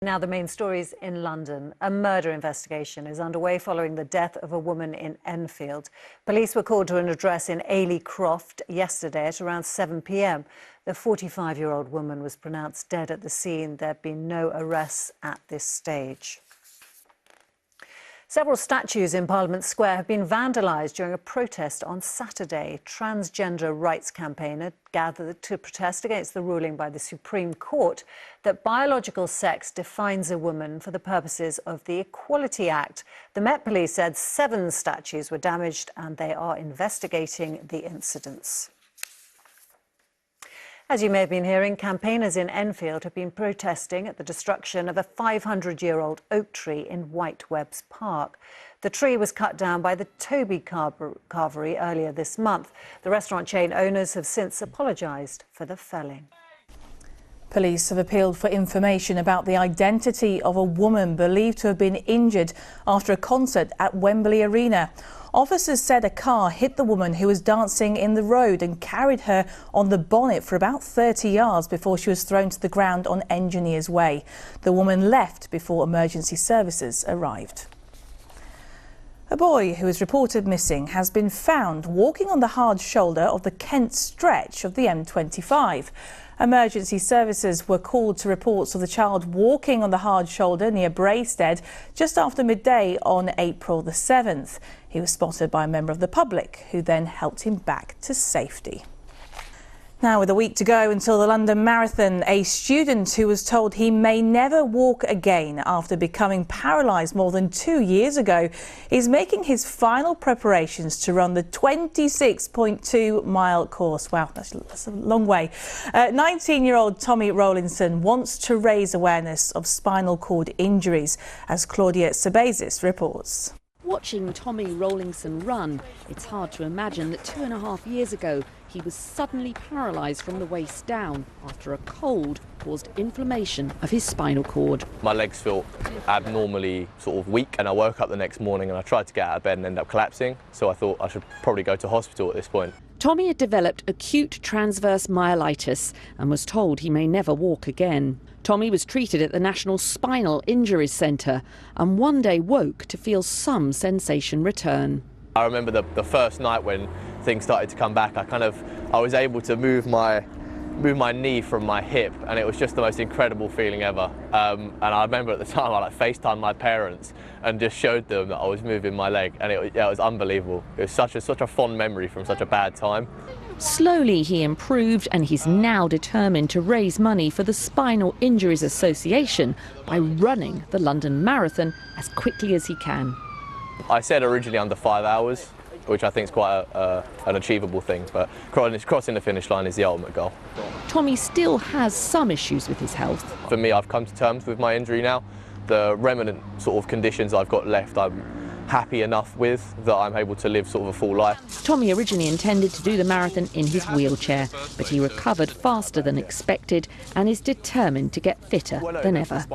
Now the main stories in London. A murder investigation is underway following the death of a woman in Enfield. Police were called to an address in Ailey Croft yesterday at around 7 p.m. The 45-year-old woman was pronounced dead at the scene. There have been no arrests at this stage. Several statues in Parliament Square have been vandalised during a protest on Saturday. Transgender rights campaigners gathered to protest against the ruling by the Supreme Court that biological sex defines a woman for the purposes of the Equality Act. The Met Police said 7 statues were damaged and they are investigating the incidents. As you may have been hearing, campaigners in Enfield have been protesting at the destruction of a 500-year-old oak tree in Whitewebs Park. The tree was cut down by the Toby Carvery earlier this month. The restaurant chain owners have since apologised for the felling. Police have appealed for information about the identity of a woman believed to have been injured after a concert at Wembley Arena. Officers said a car hit the woman who was dancing in the road and carried her on the bonnet for about 30 yards before she was thrown to the ground on Engineers Way. The woman left before emergency services arrived. A boy who is reported missing has been found walking on the hard shoulder of the Kent stretch of the M25. Emergency services were called to reports of the child walking on the hard shoulder near Braested just after midday on April the 7th. He was spotted by a member of the public who then helped him back to safety. Now, with a week to go until the London Marathon, a student who was told he may never walk again after becoming paralysed more than 2 years ago is making his final preparations to run the 26.2-mile course. Wow, that's a long way. 19-year-old Tommy Rowlinson wants to raise awareness of spinal cord injuries, as Claudia Sebazis reports. Watching Tommy Rowlinson run, it's hard to imagine that 2.5 years ago he was suddenly paralysed from the waist down after a cold caused inflammation of his spinal cord. My legs felt abnormally sort of weak, and I woke up the next morning and I tried to get out of bed and ended up collapsing, so I thought I should probably go to hospital at this point. Tommy had developed acute transverse myelitis and was told he may never walk again. Tommy was treated at the National Spinal Injuries Centre and one day woke to feel some sensation return. I remember the first night when things started to come back, I was able to move my knee from my hip, and it was just the most incredible feeling ever. And I remember at the time I FaceTimed my parents and just showed them that I was moving my leg, and it was unbelievable. It was such a fond memory from such a bad time. Slowly he improved, and he's now determined to raise money for the Spinal Injuries Association by running the London Marathon as quickly as he can. I said originally under 5 hours, which I think is quite an achievable thing, but crossing the finish line is the ultimate goal. Tommy still has some issues with his health. For me, I've come to terms with my injury now. The remnant sort of conditions I've got left, I'm happy enough with, that I'm able to live sort of a full life. Tommy originally intended to do the marathon in his wheelchair, but he recovered faster than expected and is determined to get fitter than ever.